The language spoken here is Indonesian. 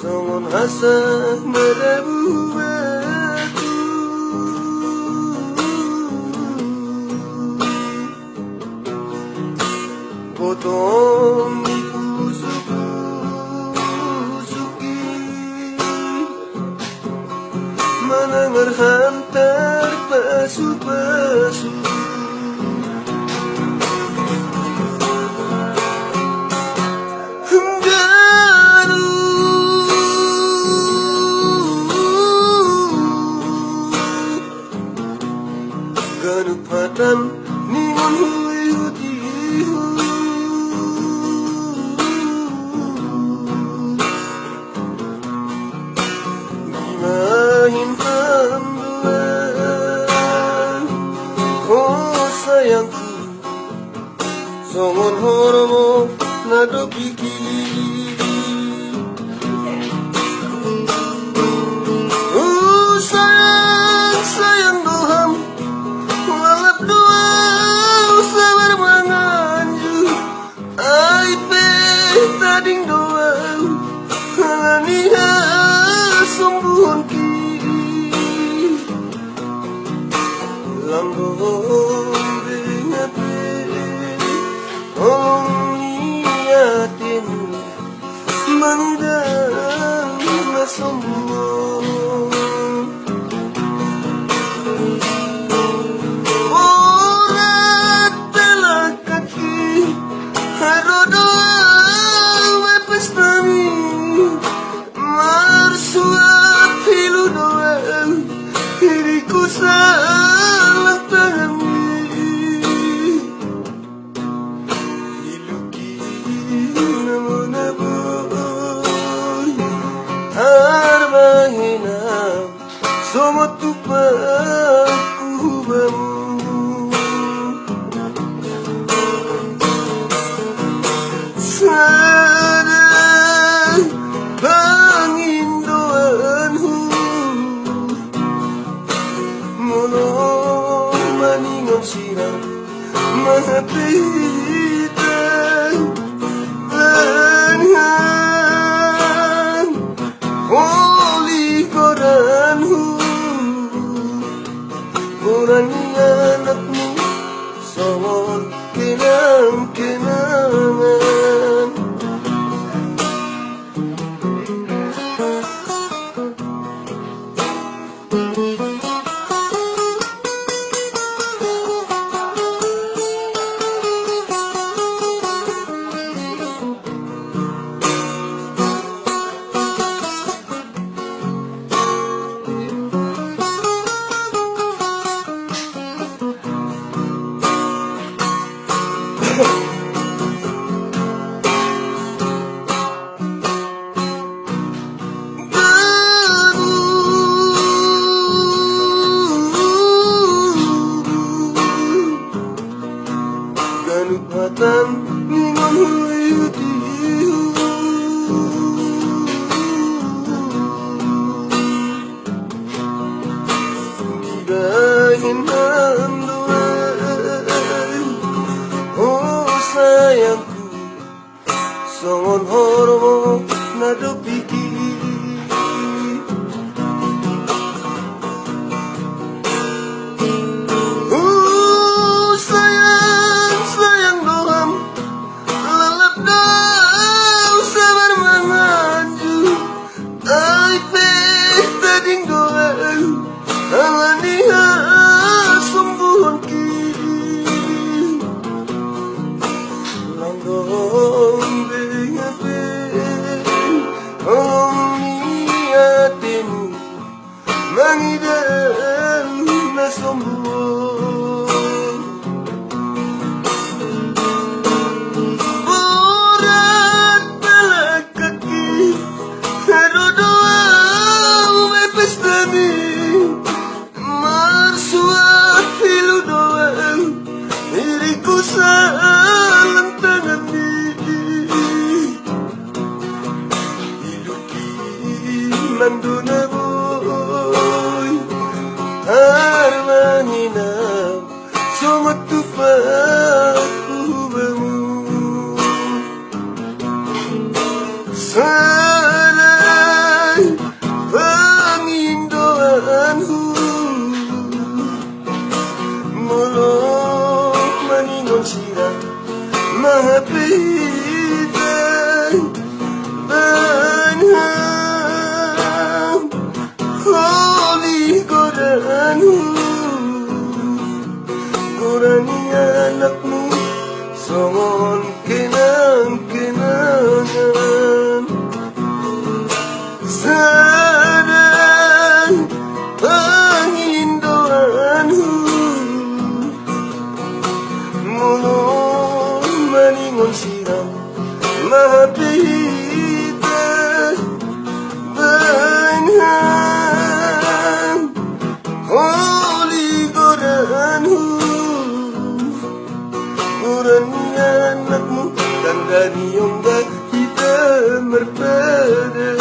Songon asa merebu aku potong dikusuk-kusuki mendengar hantar pasu-pasu Ganupatan ningon huyutihu Dimahin hamduan Oh sayangku Songon horomo nado pikiri sayang doham walap doa sabar manganju ai pe tading doa halaniha sembuhon ki lambung beringape om niatin mandang semua salah pahami Hiluki namun-namun Harbahinam Somot tupaku bamu Sadar bangin doanhu Mono maningon sirang mahapitan Anhan Oli koranhu Kurani anakmu Songon kenang-kenangan Ganupatan ningon huyutihu Dibahin hamduan Oh sayangku Songon horomo nado pikiri Alaniha sembuhon kiri Langgong beringape waktu aku bermu Sarai pengindoanku Muluk maningon sirah Mahapitan Banham Holy Goranmu Gorani anakmu Songon kenang-kenangan Sadang pengindoanmu Mulung maningon sirah Mahapita Banham Holy Goranmu Gorani anakmu Dan dari yang kita berpada